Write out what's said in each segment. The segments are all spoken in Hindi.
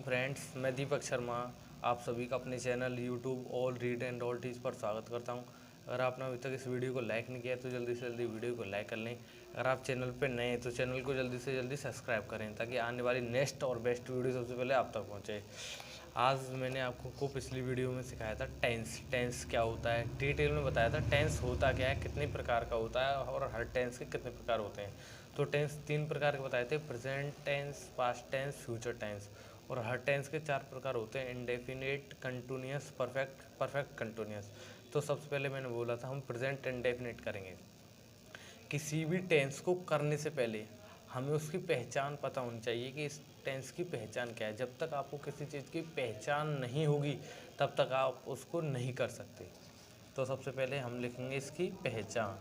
फ्रेंड्स, मैं दीपक शर्मा आप सभी का अपने channel YouTube all read and all teach पर स्वागत करता हूं। अगर आपने अभी तक इस वीडियो को लाइक नहीं किया तो जल्दी से जल्दी वीडियो को लाइक कर लें। अगर आप चैनल पर नए हैं तो चैनल को जल्दी से जल्दी सब्सक्राइब करें ताकि आने वाली नेक्स्ट और बेस्ट वीडियो सबसे पहले आप तक पहुँचे। आज मैंने आपको पिछली वीडियो में सिखाया था टेंस क्या होता है, डिटेल में बताया था टेंस होता क्या है, कितने प्रकार का होता है और हर टेंस के कितने प्रकार होते हैं। तो टेंस 3 प्रकार के बताए थे, present tense, past tense, future tense. और हर टेंस के 4 प्रकार होते हैं, इंडेफिनिट, कंटिन्यूअस, परफेक्ट कंटिन्यूअस। तो सबसे पहले मैंने बोला था हम प्रेजेंट इंडेफिनिट करेंगे। किसी भी टेंस को करने से पहले हमें उसकी पहचान पता होनी चाहिए कि इस टेंस की पहचान क्या है। जब तक आपको किसी चीज़ की पहचान नहीं होगी तब तक आप उसको नहीं कर सकते। तो सबसे पहले हम लिखेंगे इसकी पहचान।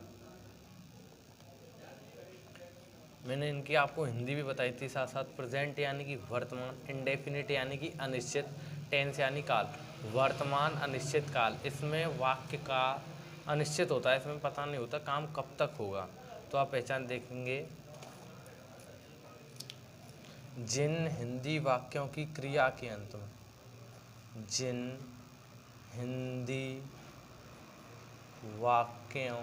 मैंने इनकी आपको हिंदी भी बताई थी साथ साथ। प्रेजेंट यानी कि वर्तमान, इंडेफिनिट यानी कि अनिश्चित, टेंस यानी काल, वर्तमान अनिश्चित काल। इसमें वाक्य का अनिश्चित होता है, इसमें पता नहीं होता काम कब तक होगा। तो आप पहचान देखेंगे, जिन हिंदी वाक्यों की क्रिया के अंत में, जिन हिंदी वाक्यों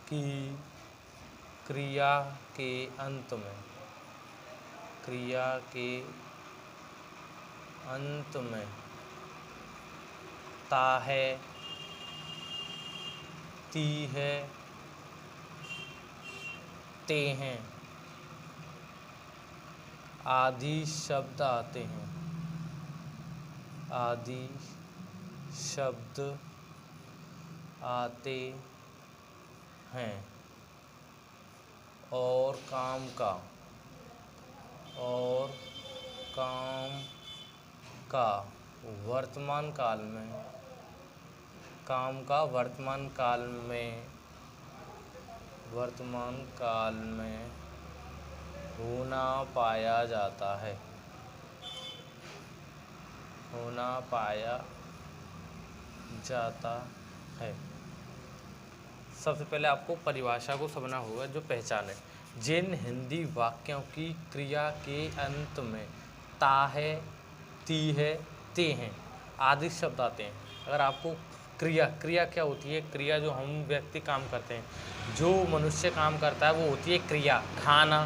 की क्रिया के अंत में, क्रिया के अंत में ता है, ती है, ते हैं आदि शब्द आते हैं, आदि शब्द आते हैं। और काम का वर्तमान काल में, काम का वर्तमान काल में होना पाया जाता है, होना पाया जाता है। सबसे पहले आपको परिभाषा को समझना होगा जो पहचान है। जिन हिंदी वाक्यों की क्रिया के अंत में ता है, ती है, ते हैं आदि शब्द आते हैं। अगर आपको क्रिया क्या होती है, क्रिया जो हम व्यक्ति काम करते हैं, जो मनुष्य काम करता है वो होती है क्रिया। खाना,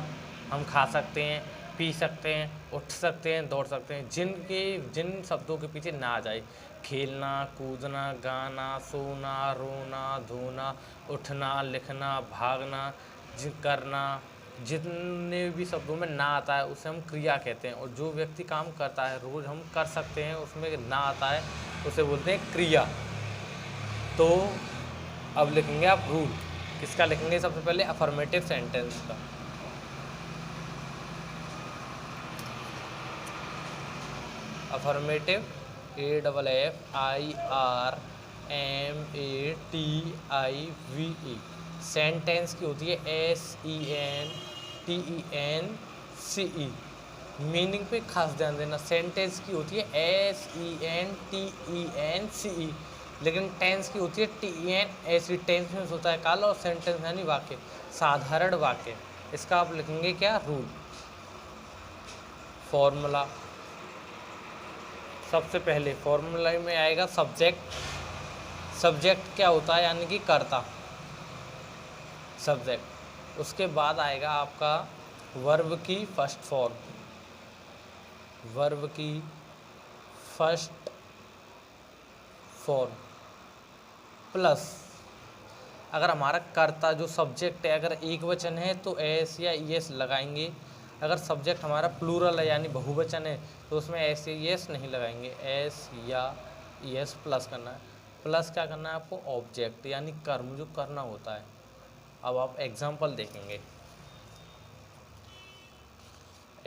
हम खा सकते हैं, पी सकते हैं, उठ सकते हैं, दौड़ सकते हैं। जिन शब्दों के पीछे ना आ जाए, खेलना, कूदना, गाना, सोना, रोना, धोना, उठना, लिखना, भागना, करना, जितने भी शब्दों में ना आता है उसे हम क्रिया कहते हैं। और जो व्यक्ति काम करता है, रोज़ हम कर सकते हैं, उसमें ना आता है उसे बोलते हैं क्रिया। तो अब लिखेंगे आप रूल। किसका लिखेंगे? सबसे पहले अफर्मेटिव सेंटेंस का। Affirmative, AFFIRMATIVE। सेंटेंस की होती है SENTENCE। मीनिंग पे खास ध्यान देना। सेंटेंस की होती है SENTENCE, लेकिन टेंस की होती है TEN। ऐसी टेंस में होता है काल, और सेंटेंस यानी वाक्य, साधारण वाक्य। इसका आप लिखेंगे क्या? रूल। फॉर्मूला, सबसे पहले फॉर्मूला में आएगा सब्जेक्ट। सब्जेक्ट क्या होता है? यानी कि कर्ता, सब्जेक्ट। उसके बाद आएगा आपका वर्ब की फर्स्ट फॉर्म, वर्ब की फर्स्ट फॉर्म प्लस, अगर हमारा कर्ता जो सब्जेक्ट है अगर एक वचन है तो एस या एस लगाएंगे। अगर सब्जेक्ट हमारा प्लूरल है यानी बहुवचन है तो उसमें एस या एस नहीं लगाएंगे, एस या एस प्लस करना है। प्लस क्या करना है आपको? ऑब्जेक्ट यानी कर्म, जो करना होता है। अब आप एग्जाम्पल देखेंगे।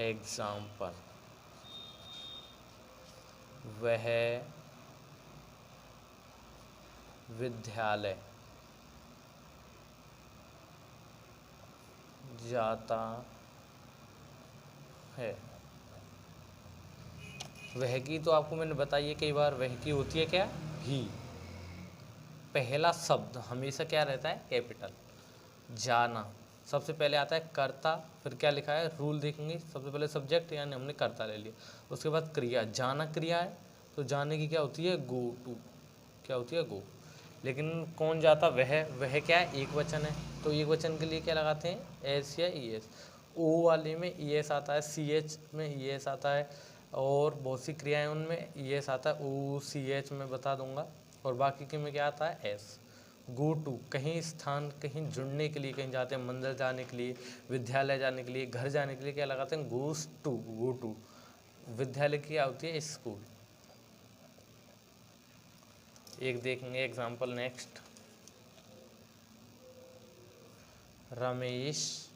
एग्जाम्पल, वह विद्यालय जाता है। वह की तो आपको मैंने बताई है कई बार, वह की होती है क्या? ही। पहला शब्द हमेशा क्या रहता है? कैपिटल। जाना, सबसे पहले आता है कर्ता, फिर क्या लिखा है रूल देखेंगे, सबसे पहले सब्जेक्ट यानी हमने कर्ता ले लिया, उसके बाद क्रिया, जाना क्रिया है तो जाने की क्या होती है गो टू, क्या होती है गो। लेकिन कौन जाता, वह क्या है एक वचन है, तो एक वचन के लिए क्या लगाते हैं एस या ई एस। ओ वाले में ई एस आता है, सी एच में ई एस आता है, और बहुत सी क्रियाएं उनमें ई एस आता है, ओ सी एच में बता दूंगा, और बाकी के में क्या आता है एस। गो टू कहीं स्थान, कहीं जुड़ने के लिए, कहीं जाते हैं मंदिर जाने के लिए, विद्यालय जाने के लिए, घर जाने के लिए क्या लगाते हैं गोस टू, गो टू। विद्यालय की क्या होती है स्कूल। एक देखेंगे एग्जाम्पल नेक्स्ट, रमेश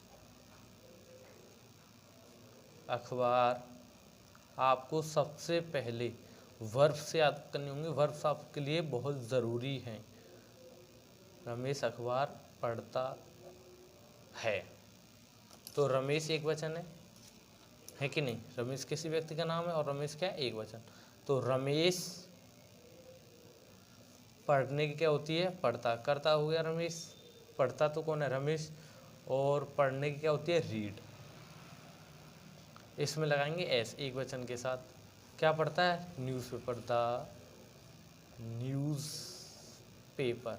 अखबार। आपको सबसे पहले वर्ब से याद करनी होंगी, वर्ब्स आपके लिए बहुत ज़रूरी हैं। रमेश अखबार पढ़ता है, तो रमेश एक वचन है कि नहीं, रमेश किसी व्यक्ति का नाम है और रमेश क्या है एक वचन। तो रमेश पढ़ने की क्या होती है पढ़ता, करता हो गया रमेश, पढ़ता तो कौन है रमेश, और पढ़ने की क्या होती है रीड। इसमें लगाएंगे एस एक वचन के साथ। क्या पढ़ता है news paper, the news paper.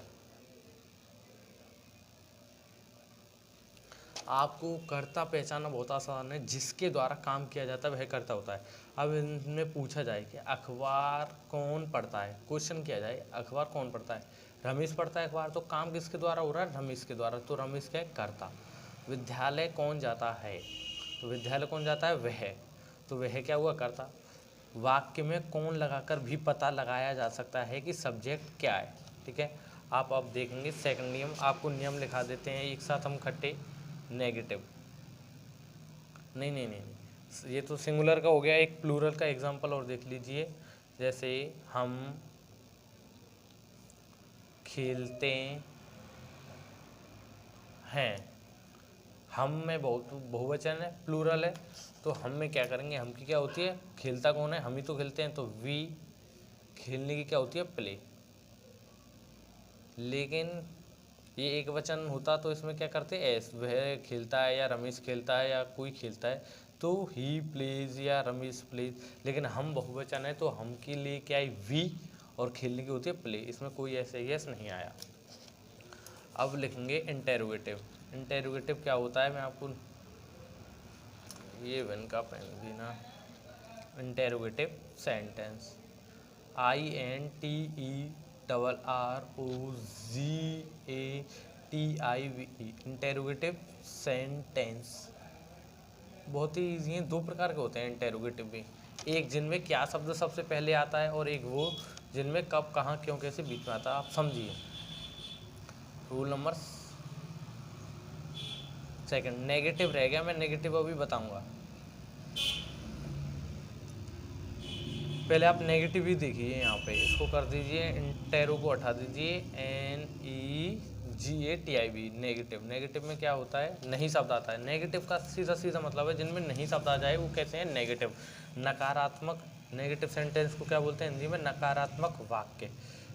आपको कर्ता पहचानना बहुत आसान है, जिसके द्वारा काम किया जाता है वह कर्ता होता है। अब इनमें पूछा जाए कि अखबार कौन पढ़ता है, क्वेश्चन किया जाए अखबार कौन पढ़ता है, रमेश पढ़ता है अखबार, तो काम किसके द्वारा हो रहा है रमेश के द्वारा, तो रमेश क्या है कर्ता। विद्यालय कौन जाता है, तो विद्यालय कौन जाता है वह, तो वह क्या हुआ कर्ता। वाक्य में कौन लगाकर भी पता लगाया जा सकता है कि सब्जेक्ट क्या है। ठीक है, आप अब देखेंगे सेकंड नियम, आपको नियम लिखा देते हैं एक साथ हम खट्टे। नेगेटिव नहीं नहीं नहीं नहीं, ये तो सिंगुलर का हो गया, एक प्लूरल का एग्जांपल और देख लीजिए, जैसे हम खेलते हैं, हम में बहुत बहुवचन है प्लूरल है, तो हम में क्या करेंगे, हम की क्या होती है खेलता कौन है, हम ही तो खेलते हैं, तो वी, खेलने की क्या होती है प्ले। लेकिन ये एक वचन होता तो इसमें क्या करते एस, वह खेलता है या रमेश खेलता है या कोई खेलता है तो ही प्लेज या रमेश प्लेज। लेकिन हम बहुवचन है तो हम के लिए क्या है वी, और खेलने की होती है प्ले, इसमें कोई ऐसे यस नहीं आया। अब लिखेंगे इंटेरोगेटिव। इंटेरोगेटिव क्या होता है, मैं आपको ये वन का पेन भी ना, interrogative sentence, INTERROGATIVE, interrogative sentence. बहुत ही ईजी हैं, दो प्रकार के होते हैं इंटेरोगेटिव भी, एक जिनमें क्या शब्द सबसे पहले आता है और एक वो जिनमें कब कहाँ क्यों कैसे बीच में आता है। आप समझिए रूल नंबर सेकंड, नेगेटिव रह गया, मैं नेगेटिव अभी बताऊंगा। पहले आप नेगेटिव ही देखिए, यहाँ पे इसको कर दीजिए, इंटेरो को हटा दीजिए, NEGATIV, नेगेटिव। नेगेटिव में क्या होता है नहीं शब्द आता है, नेगेटिव का सीधा सीधा मतलब है जिनमें नहीं शब्द आ जाए वो कहते हैं नेगेटिव। नकारात्मक, नेगेटिव सेंटेंस को क्या बोलते हैं हिंदी में नकारात्मक वाक्य।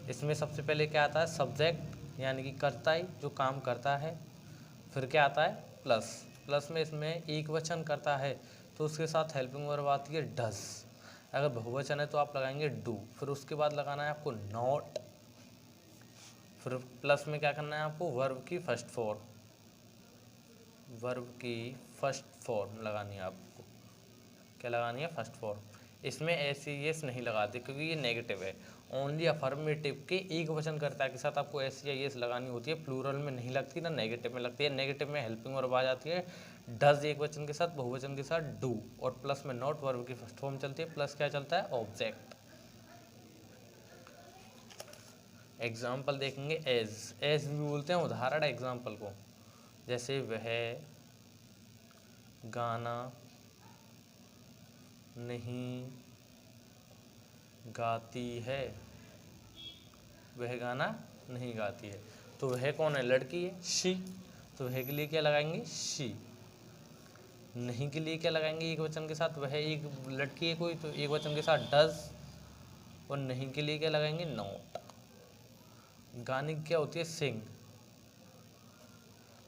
इसमें सबसे पहले क्या आता है सब्जेक्ट यानी कि कर्ता ही जो काम करता है, फिर क्या आता है प्लस, प्लस में इसमें एक वचन करता है तो उसके साथ हेल्पिंग वर्ब आती है डज। अगर बहुवचन है तो आप लगाएंगे डू, फिर उसके बाद लगाना है आपको नॉट, फिर प्लस में क्या करना है आपको वर्ब की फर्स्ट फॉर्म, वर्ब की फर्स्ट फॉर्म लगानी है आपको, क्या लगानी है फर्स्ट फॉर्म। इसमें ऐसी यस नहीं लगाते क्योंकि ये नेगेटिव है, ओनली अफर्मेटिव के एक वचन कर्ता के साथ आपको ऐसी या यस लगानी होती है, प्लूरल में नहीं लगती ना नेगेटिव में लगती है। नेगेटिव में हेल्पिंग वर्ब आ जाती है डज एक वचन के साथ, बहुवचन के साथ डू, और प्लस में नॉट वर्ब की फर्स्ट फॉर्म चलती है, प्लस क्या चलता है ऑब्जेक्ट। एग्जाम्पल देखेंगे एज, एज भी बोलते हैं उदाहरण एग्जाम्पल को, जैसे वह गाना नहीं गाती है, वह गाना नहीं गाती है, तो वह कौन है लड़की है शी, तो वह के लिए क्या लगाएंगे शी। नहीं के लिए क्या लगाएंगे एक वचन के साथ, वह एक लड़की है कोई, तो एक वचन के साथ डज, और नहीं के लिए क्या लगाएंगे नॉट। गाने की क्या होती है सिंग,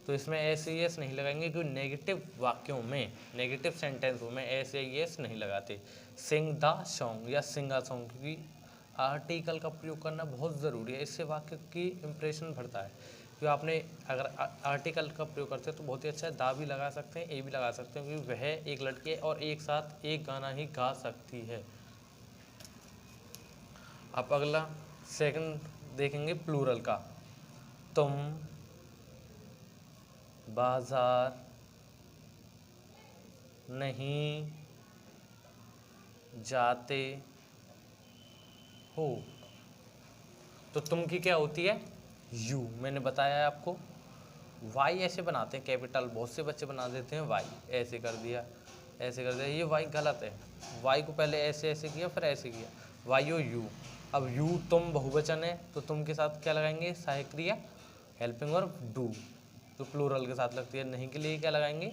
तो इसमें एस ई एस नहीं लगाएंगे क्योंकि नेगेटिव वाक्यों में, नेगेटिव सेंटेंसों में एस ई एस नहीं लगाते। सिंग द सॉन्ग या सिंग अ सॉन्ग, क्योंकि आर्टिकल का प्रयोग करना बहुत ज़रूरी है, इससे वाक्य की इम्प्रेशन बढ़ता है। क्योंकि आपने अगर आर्टिकल का प्रयोग करते हैं तो बहुत ही अच्छा है, दा भी लगा सकते हैं, ए भी लगा सकते हैं, क्योंकि वह एक लड़की है और एक साथ एक गाना ही गा सकती है। आप अगला सेकंड देखेंगे प्लूरल का। तुम बाजार नहीं जाते हो, तो तुम की क्या होती है? यू। मैंने बताया है आपको। वाई ऐसे बनाते हैं कैपिटल, बहुत से बच्चे बना देते हैं वाई, ऐसे कर दिया, ऐसे कर दिया, ये वाई गलत है। वाई को पहले ऐसे ऐसे किया फिर ऐसे किया, वाई ओ यू। अब यू तुम बहुवचन है तो तुम के साथ क्या लगाएंगे? सहायक क्रिया हेल्पिंग वर्ब डू, तो प्लूरल के साथ लगती है। नहीं के लिए क्या लगाएंगे?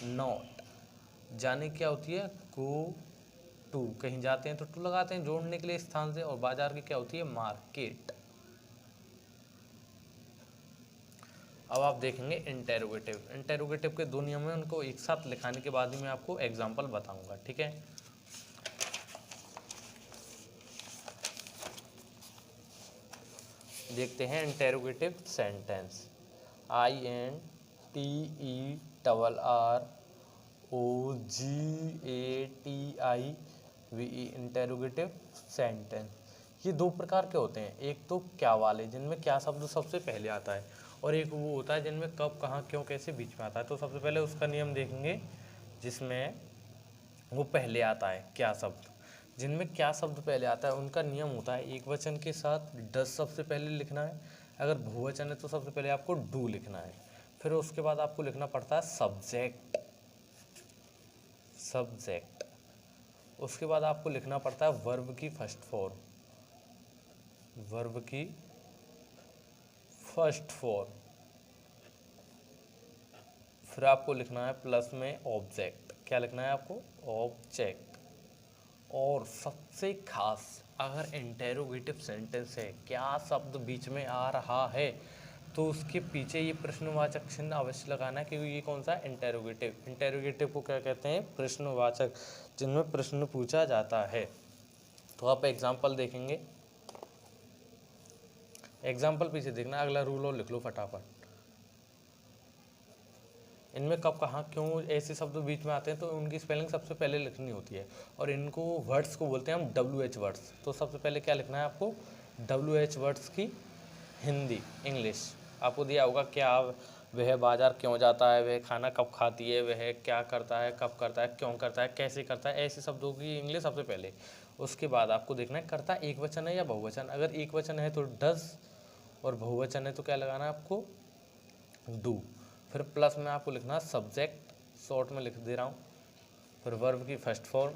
नॉट। जाने क्या होती है? गो टू, कहीं जाते हैं तो टू लगाते हैं जोड़ने के लिए स्थान से। और बाजार की क्या होती है? मार्केट। अब आप देखेंगे इंटेरोगेटिव। इंटेरोगेटिव के दो नियम हैं, उनको एक साथ लिखाने के बाद ही मैं आपको एग्जाम्पल बताऊंगा, ठीक है। देखते हैं interrogative sentence. INTERROGATIVE, interrogative sentence. ये दो प्रकार के होते हैं, एक तो क्या वाले जिनमें क्या शब्द सबसे पहले आता है, और एक वो होता है जिनमें कब कहाँ क्यों कैसे बीच में आता है। तो सबसे पहले उसका नियम देखेंगे जिसमें वो पहले आता है क्या शब्द। जिनमें क्या शब्द पहले आता है उनका नियम होता है एक वचन के साथ डस सबसे पहले लिखना है, अगर बहुवचन है तो सबसे पहले आपको डू लिखना है, फिर उसके बाद आपको लिखना पड़ता है सब्जेक्ट, सब्जेक्ट। उसके बाद आपको लिखना पड़ता है वर्ब की फर्स्ट फॉर्म, वर्ब की फर्स्ट फॉर्म। फिर आपको लिखना है प्लस में ऑब्जेक्ट। क्या लिखना है आपको? ऑब्जेक्ट। और सबसे खास, अगर इंटेरोगेटिव सेंटेंस है, क्या शब्द बीच में आ रहा है, तो उसके पीछे ये प्रश्नवाचक चिन्ह अवश्य लगाना है, क्योंकि ये कौन सा है? इंटेरोगेटिव। इंटेरोगेटिव को क्या कहते हैं? प्रश्नवाचक, जिनमें प्रश्न पूछा जाता है। तो आप एग्जाम्पल देखेंगे, एग्जाम्पल पीछे देखना, अगला रूल और लिख लो फटाफट। इनमें कब कहाँ क्यों ऐसे शब्द बीच में आते हैं तो उनकी स्पेलिंग सबसे पहले लिखनी होती है, और इनको वर्ड्स को बोलते हैं हम WH वर्ड्स। तो सबसे पहले क्या लिखना है आपको? WH वर्ड्स की हिंदी, इंग्लिश। आपको दिया होगा क्या वह बाजार क्यों जाता है, वह खाना कब खाती है, वह क्या करता है, कब करता है, क्यों करता है, कैसे करता है, ऐसे शब्दों की इंग्लिश सबसे पहले। उसके बाद आपको देखना है करता एक वचन है या बहुवचन। अगर एक वचन है तो डज, और बहुवचन है तो क्या लगाना है आपको? डू। फिर प्लस में आपको लिखना है सब्जेक्ट, शॉर्ट में लिख दे रहा हूँ। फिर वर्ब की फर्स्ट फॉर्म,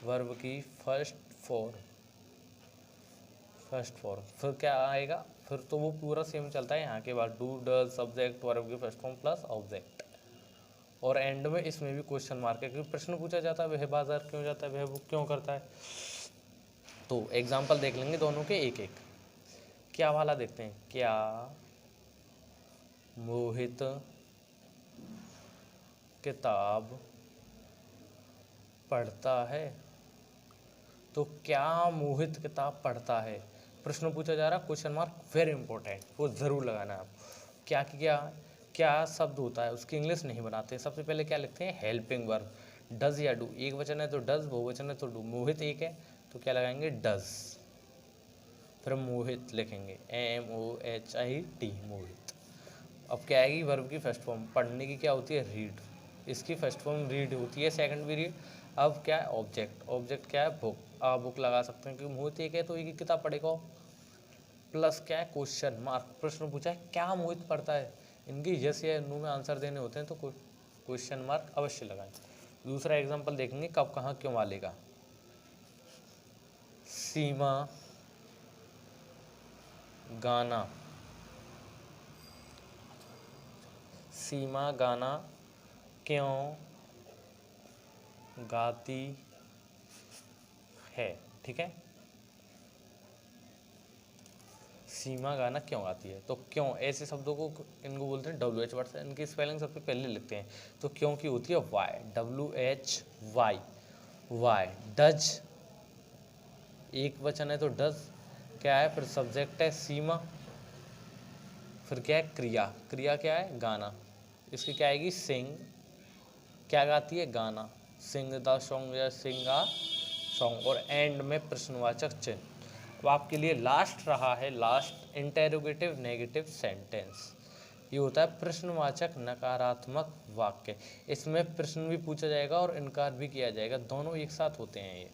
वर्ब की फर्स्ट फॉर्म, फर्स्ट फॉर्म। फिर क्या आएगा? फिर तो वो पूरा सेम चलता है यहाँ के बाद, डू डज सब्जेक्ट वर्ब की फर्स्ट फॉर्म प्लस ऑब्जेक्ट। और एंड में इसमें भी क्वेश्चन मार्क है, क्योंकि प्रश्न पूछा जाता है वह बाजार क्यों जाता है, वह वो क्यों करता है। तो एग्जाम्पल देख लेंगे दोनों के एक एक। क्या वाला देखते हैं। क्या मोहित किताब पढ़ता है? तो क्या मोहित किताब पढ़ता है, प्रश्न पूछा जा रहा है, क्वेश्चन मार्क, वेरी इंपॉर्टेंट, वो ज़रूर लगाना है आप। क्या क्या क्या शब्द होता है उसकी इंग्लिश नहीं बनाते। सबसे पहले क्या लिखते हैं? हेल्पिंग वर्ब, डज या डू। एक वचन है तो डज, बहुवचन है तो डू। मोहित एक है तो क्या लगाएंगे? डज। फिर मोहित लिखेंगे MOHIT, मोहित। अब क्या आएगी? वर्ब की फर्स्ट फॉर्म। पढ़ने की क्या होती है? रीड। इसकी फर्स्ट फॉर्म रीड होती है, सेकंड भी रीड। अब क्या है? ऑब्जेक्ट। ऑब्जेक्ट क्या है? बुक। आप बुक लगा सकते हैं क्योंकि मोहित एक है तो एक ही किताब पढ़ेगा। प्लस क्या है? क्वेश्चन मार्क, प्रश्न पूछा है क्या मोहित पढ़ता है। इनके यस या नो में आंसर देने होते हैं तो क्वेश्चन मार्क अवश्य लगाएं। दूसरा एग्जाम्पल देखेंगे कब कहाँ क्यों वाले का। सीमा गाना, सीमा गाना क्यों गाती है, ठीक है। सीमा गाना क्यों गाती है। तो क्यों ऐसे शब्दों को इनको बोलते हैं WH वर्ड्स। इनकी स्पेलिंग सबसे पहले लिखते हैं। तो क्यों की होती है वाई, WHY, वाई। डज एक वचन है तो डज क्या है, फिर सब्जेक्ट है सीमा, फिर क्या है क्रिया, क्रिया क्या है गाना, इसकी क्या आएगी सिंग, क्या गाती है गाना, सिंग द सॉन्ग या सिंग आ सॉन्ग, और एंड में प्रश्नवाचक चिन्ह। अब आपके लिए लास्ट रहा है, लास्ट इंटेरोगेटिव नेगेटिव सेंटेंस। ये होता है प्रश्नवाचक नकारात्मक वाक्य। इसमें प्रश्न भी पूछा जाएगा और इनकार भी किया जाएगा, दोनों एक साथ होते हैं। ये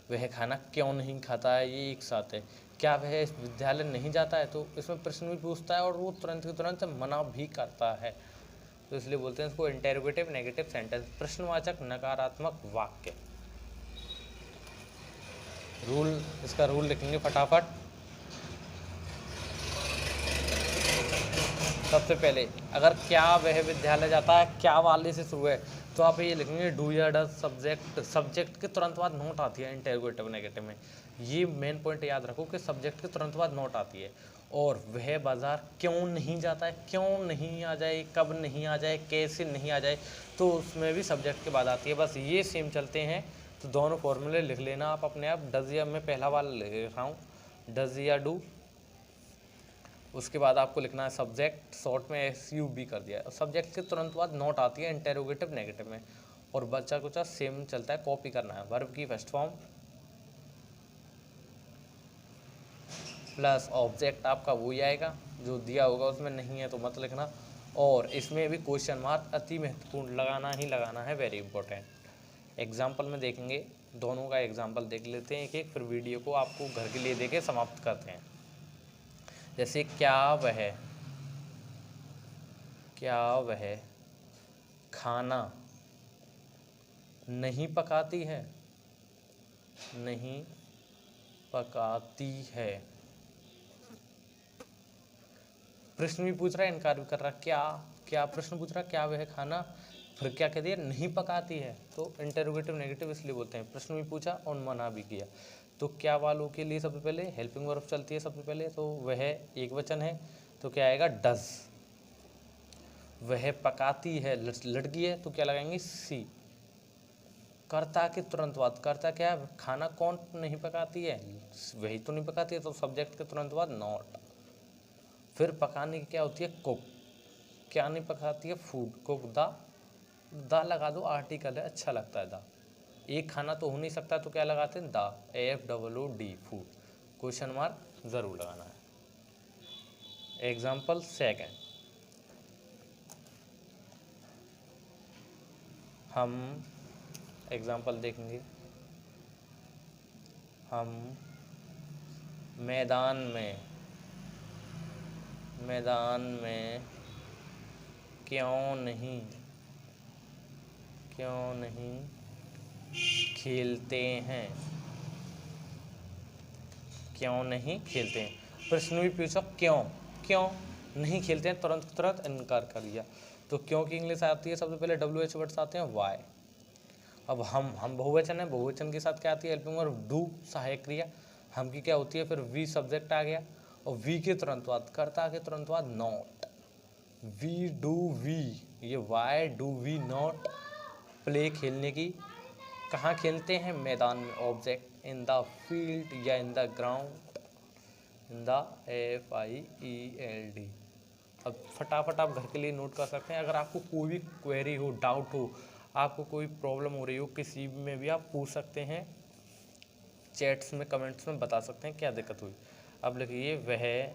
वह खाना क्यों नहीं खाता है, ये एक साथ है। क्या वह इस विद्यालय नहीं जाता है, तो इसमें प्रश्न भी पूछता है और वो तुरंत के तुरंत मना भी करता है। तो इसलिए बोलते हैं इसको इंटेरोगेटिव नेगेटिव सेंटेंस, प्रश्नवाचक नकारात्मक वाक्य। रूल, इसका रूल लिखेंगे फटाफट। सबसे पहले अगर क्या वह विद्यालय जाता है, क्या वाले से शुरू है, तो आप ये लिखेंगे डू या डज सब्जेक्ट, सब्जेक्ट के तुरंत बाद नोट आती है इंटेरोगेटिव नेगेटिव में। ये मेन पॉइंट याद रखो कि सब्जेक्ट के तुरंत बाद नोट आती है। और वह बाजार क्यों नहीं जाता है, क्यों नहीं आ जाए, कब नहीं आ जाए, कैसे नहीं आ जाए, तो उसमें भी सब्जेक्ट के बाद आती है। बस ये सेम चलते हैं, तो दोनों फॉर्मूले लिख लेना आप अपने आप। डज या मैं पहला वाला लिख रहा हूँ, डज या डू। उसके बाद आपको लिखना है सब्जेक्ट, शॉर्ट में SUB कर दिया है। सब्जेक्ट के तुरंत बाद नोट आती है इंटेरोगेटिव नेगेटिव में, और बच्चा कुछ सेम चलता है, कॉपी करना है। वर्ब की फर्स्ट फॉर्म प्लस ऑब्जेक्ट आपका वही आएगा जो दिया होगा, उसमें नहीं है तो मत लिखना। और इसमें भी क्वेश्चन मार्क अति महत्वपूर्ण लगाना ही लगाना है, वेरी इंपॉर्टेंट। एग्जाम्पल में देखेंगे, दोनों का एग्जाम्पल देख लेते हैं एक एक, फिर वीडियो को आपको घर के लिए देके समाप्त करते हैं। जैसे क्या वह खाना नहीं पकाती है, नहीं पकाती है। प्रश्न भी पूछ रहा है, इनकार भी कर रहा है। क्या प्रश्न पूछ रहा है, क्या वह खाना, फिर क्या कह दिया, नहीं पकाती है। तो इंटेरोगेटिव नेगेटिव इसलिए बोलते हैं, प्रश्न भी पूछा और मना भी किया। तो क्या वालों के लिए सबसे पहले हेल्पिंग वर्ब चलती है सबसे पहले, तो वह एक वचन है, तो क्या आएगा डज। वह पकाती है, लड़की है, तो क्या लगाएंगे सी। कर्ता के तुरंत बाद, कर्ता क्या है, खाना कौन नहीं पकाती है, वही तो नहीं पकाती है, तो सब्जेक्ट के तुरंत बाद नॉट। फिर पकाने की क्या होती है, कुक। क्या नहीं पकाती है, फूड, कुक दा लगा दो, आर्टिकल है, अच्छा लगता है दा। एक खाना तो हो नहीं सकता, तो क्या लगाते हैं दा, AFOOD, फूड। क्वेश्चन मार्क जरूर लगाना है। एग्जाम्पल सेकेंड, हम एग्जाम्पल देखेंगे। हम मैदान में क्यों नहीं खेलते हैं, क्यों नहीं खेलते हैं। प्रश्न भी पूछो, क्यों नहीं खेलते हैं, तुरंत इनकार कर दिया। तो क्यों की इंग्लिश आती है सबसे पहले WH वर्ड्स आते हैं वाई। अब हम बहुवचन है, बहुवचन के साथ क्या आती है हेल्पिंग वर्ब डू, सहायक क्रिया। हम की क्या होती है, फिर वी सब्जेक्ट आ गया, और वी के तुरंत बाद, कर्ता के तुरंत बाद नॉट, वी डू वी, ये why do we not play, खेलने की। कहाँ खेलते हैं, मैदान में, ऑब्जेक्ट इन द फील्ड या in the ground, in the FIELD। अब फटाफट आप घर के लिए नोट कर सकते हैं। अगर आपको कोई भी क्वेरी हो, डाउट हो, आपको कोई प्रॉब्लम हो रही हो, किसी में भी आप पूछ सकते हैं, चैट्स में कमेंट्स में बता सकते हैं क्या दिक्कत हुई। अब लिखिए, वह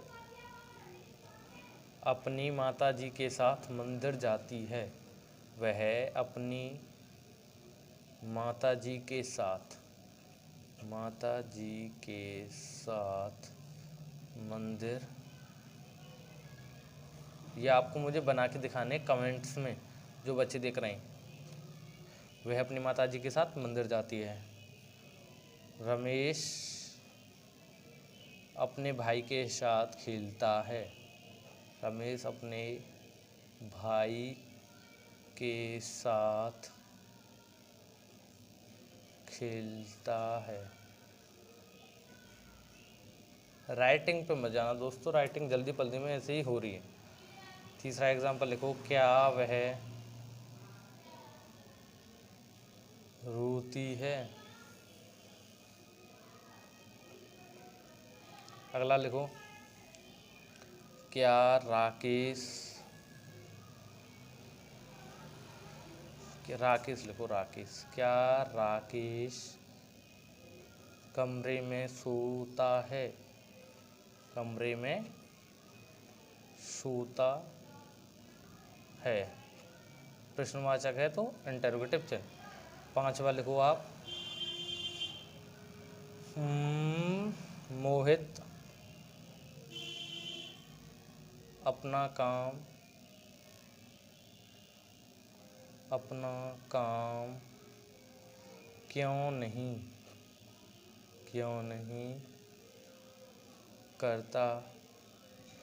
अपनी माताजी के साथ मंदिर जाती है, वह अपनी माताजी के साथ मंदिर, ये आपको मुझे बना के दिखाने कमेंट्स में, जो बच्चे देख रहे हैं। वह अपनी माताजी के साथ मंदिर जाती है। रमेश अपने भाई के साथ खेलता है, रमेश अपने भाई के साथ खेलता है। राइटिंग पे मत जाना दोस्तों, राइटिंग जल्दी पल्दी में ऐसे ही हो रही है। तीसरा एग्जाम्पल लिखो, क्या वह रोती है। अगला लिखो, क्या राकेश, राकेश लिखो राकेश, क्या राकेश कमरे में सोता है। कमरे में सोता है, प्रश्नवाचक है तो इंटरोगेटिव चिन्ह। 5वां लिखो आप, मोहित अपना काम क्यों नहीं करता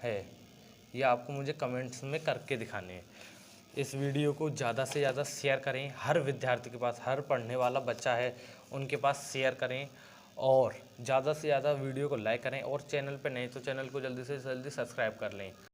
है। ये आपको मुझे कमेंट्स में करके दिखाने हैं। इस वीडियो को ज़्यादा से ज़्यादा शेयर करें, हर विद्यार्थी के पास, हर पढ़ने वाला बच्चा है उनके पास शेयर करें, और ज़्यादा से ज़्यादा वीडियो को लाइक करें, और चैनल पे नए तो चैनल को जल्दी से जल्दी सब्सक्राइब कर लें।